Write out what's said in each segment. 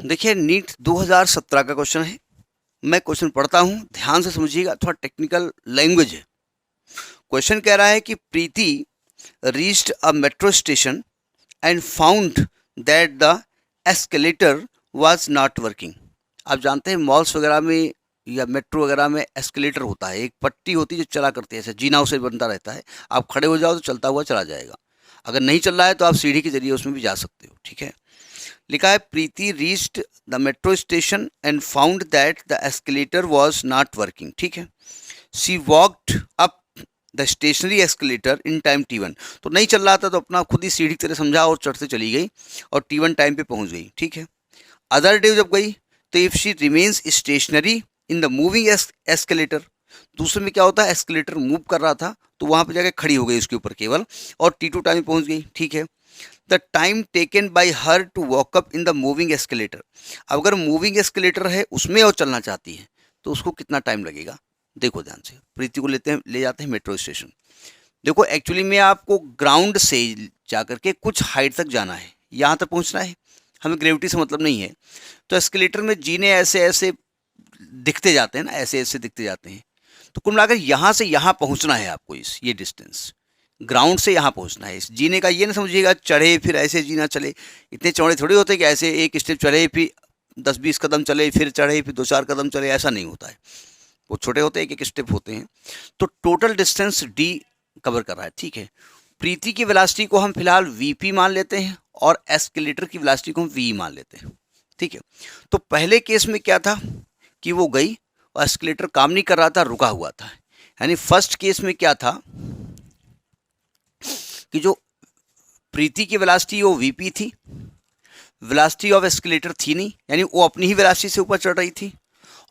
देखिए नीट 2017 का क्वेश्चन है। मैं क्वेश्चन पढ़ता हूँ, ध्यान से समझिएगा, थोड़ा टेक्निकल लैंग्वेज है। क्वेश्चन कह रहा है कि Preeti reached a metro station and found that the escalator was not working. आप जानते हैं मॉल्स वगैरह में या मेट्रो वगैरह में एस्केलेटर होता है, एक पट्टी होती है जो चला करती है, ऐसे जीना से बनता रहता है। आप खड़े हो जाओ तो चलता हुआ चला जाएगा, अगर नहीं चल रहा है तो आप सीढ़ी के जरिए उसमें भी जा सकते हो। ठीक है, लिखा है Preeti reached the metro station and found that the escalator was not working. ठीक है, she walked up the stationary escalator in time T1। तो नहीं चल रहा था तो अपना खुद ही सीढ़ी की तरह समझा और चढ़ते चली गई और T1 टाइम पे पहुंच गई। ठीक है, अदर डे जब गई तो if she remains stationary in the moving escalator, दूसरे में क्या होता है, एस्केलेटर मूव कर रहा था तो वहां पर जाकर खड़ी हो गई उसके ऊपर केवल, और T2 टाइम पे पहुंच गई। ठीक है, the time taken by her to walk up in the moving escalator, अगर मूविंग एस्केलेटर है उसमें और चलना चाहती है तो उसको कितना टाइम लगेगा। देखो ध्यान से, प्रीति को ले जाते हैं मेट्रो स्टेशन। देखो एक्चुअली में आपको ग्राउंड से जाकर के कुछ हाइट तक जाना है, यहाँ तक पहुँचना है, हमें ग्रेविटी से मतलब नहीं है। तो एस्केलेटर में जीने ऐसे ऐसे दिखते जाते हैं ना, ऐसे ऐसे दिखते जाते हैं। तो कुल मिलाकर यहाँ से यहाँ पहुँचना है आपको, इस ये डिस्टेंस ग्राउंड से यहाँ पहुँचना है। इस जीने का ये ना समझिएगा चढ़े फिर ऐसे जीना चले, इतने चौड़े थोड़ी होते कि ऐसे एक स्टेप चढ़े फिर 10-20 कदम चले फिर चढ़े फिर 2-4 कदम चले, ऐसा नहीं होता है। वो छोटे होते हैं, एक एक स्टेप होते हैं। तो टोटल डिस्टेंस डी कवर कर रहा है। ठीक है, प्रीति की वेलोसिटी को हम फिलहाल वीपी मान लेते हैं और एस्केलेटर की वेलोसिटी को हम वी मान लेते हैं। ठीक है, तो पहले केस में क्या था कि वो गई और एस्केलेटर काम नहीं कर रहा था, रुका हुआ था। यानी फर्स्ट केस में क्या था कि जो प्रीति की वेलोसिटी वो वीपी थी, वेलोसिटी ऑफ एस्केलेटर थी नहीं, यानी वो अपनी ही वेलोसिटी से ऊपर चढ़ रही थी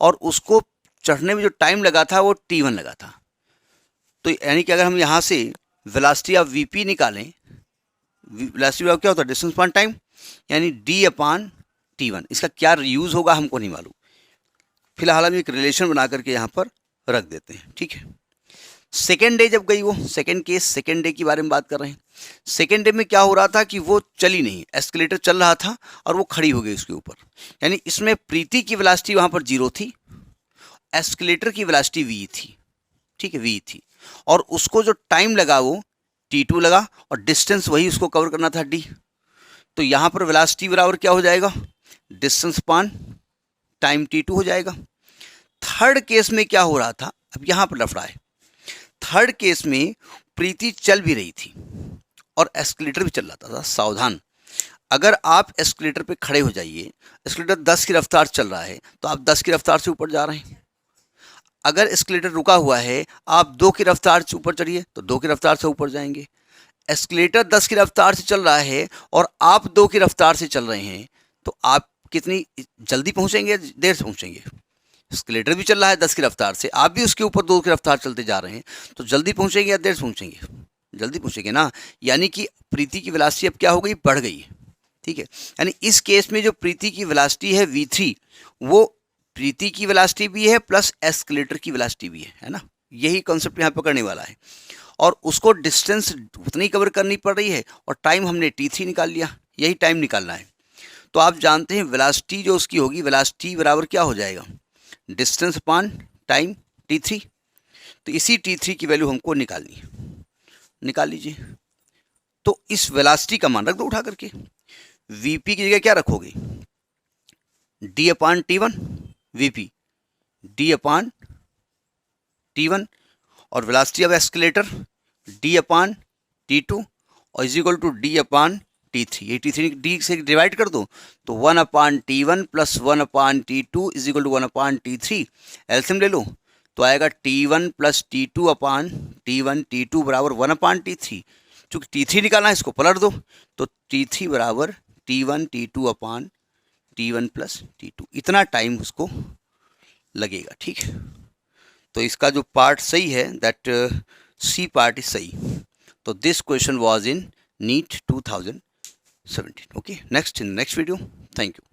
और उसको चढ़ने में जो टाइम लगा था वो T1 लगा था। तो यानी कि अगर हम यहाँ से वेलोसिटी ऑफ वीपी निकालें, वेलोसिटी ऑफ क्या होता है, डिस्टेंस अपॉन टाइम, यानी D अपॉन T1। इसका क्या यूज़ होगा हमको नहीं मालूम, फिलहाल हम एक रिलेशन बना करके यहाँ पर रख देते हैं। ठीक है, सेकेंड डे जब गई वो, सेकेंड केस सेकेंड डे के बारे में बात कर रहे हैं। सेकेंड डे में क्या हो रहा था कि वो चली नहीं, एस्केलेटर चल रहा था और वो खड़ी हो गई उसके ऊपर। यानी इसमें प्रीति की वेलोसिटी वहाँ पर 0 थी, एस्केलेटर की वेलोसिटी v थी। ठीक है, v थी, और उसको जो टाइम लगा वो T2 लगा और डिस्टेंस वही उसको कवर करना था d। तो यहाँ पर वेलोसिटी बराबर क्या हो जाएगा, डिस्टेंस पान टाइम T2 हो जाएगा। थर्ड केस में क्या हो रहा था, अब यहाँ पर लफड़ा है। थर्ड केस में प्रीति चल भी रही थी और एस्केलेटर भी चल रहा था। सावधान, अगर आप एस्केलेटर पे खड़े हो जाइए, एस्केलेटर 10 की रफ्तार चल रहा है तो आप 10 की रफ्तार से ऊपर जा रहे हैं। अगर एस्केलेटर रुका हुआ है, आप 2 की रफ्तार से ऊपर चढ़िए तो 2 की रफ्तार से ऊपर जाएंगे। एस्केलेटर 10 की रफ्तार से चल रहा है और आप 2 की रफ्तार से चल रहे हैं तो आप कितनी जल्दी पहुंचेंगे, देर से पहुंचेंगे। एस्केलेटर भी चल रहा है 10 की रफ्तार से, आप भी उसके ऊपर 2 की रफ्तार चलते जा रहे हैं, तो जल्दी पहुंचेंगे या देर से पहुंचेंगे, जल्दी पहुंचेंगे ना। यानी कि प्रीति की वेलोसिटी अब क्या हो गई, बढ़ गई। ठीक है, यानी इस केस में जो प्रीति की वेलोसिटी है v3, वो प्रीति की वेलोसिटी भी है प्लस एस्केलेटर की वेलोसिटी भी है ना। यही कॉन्सेप्ट यहाँ पकड़ने वाला है, और उसको डिस्टेंस उतनी कवर करनी पड़ रही है और टाइम हमने T3 निकाल लिया, यही टाइम निकालना है। तो आप जानते हैं वेलोसिटी जो उसकी होगी, वेलोसिटी बराबर क्या हो जाएगा, डिस्टेंस अपॉन टाइम T3। तो इसी T3 की वैल्यू हमको निकालनी है, निकाल लीजिए। तो इस वेलोसिटी का मान रख दो उठा करके, Vp की जगह क्या रखोगे, D upon T1 Vp, D upon T1, और velocity of escalator D upon T2 और is equal to D upon T3। ये T3 D से डिवाइड कर दो तो 1 upon T1 plus 1 upon T2 is equal to 1 upon T3। एल्सियम ले लो तो आएगा T1 plus T2 upon T1, T2 बराबर 1 अपॉन T3। चूँकि T3 निकालना है इसको पलट दो तो T3 बराबर T1 T2 upon T1 plus T2, इतना टाइम उसको लगेगा। ठीक है, तो इसका जो पार्ट सही है दैट सी पार्ट इज सही। तो this question was in NEET 2017। Okay, next in next video. Thank you.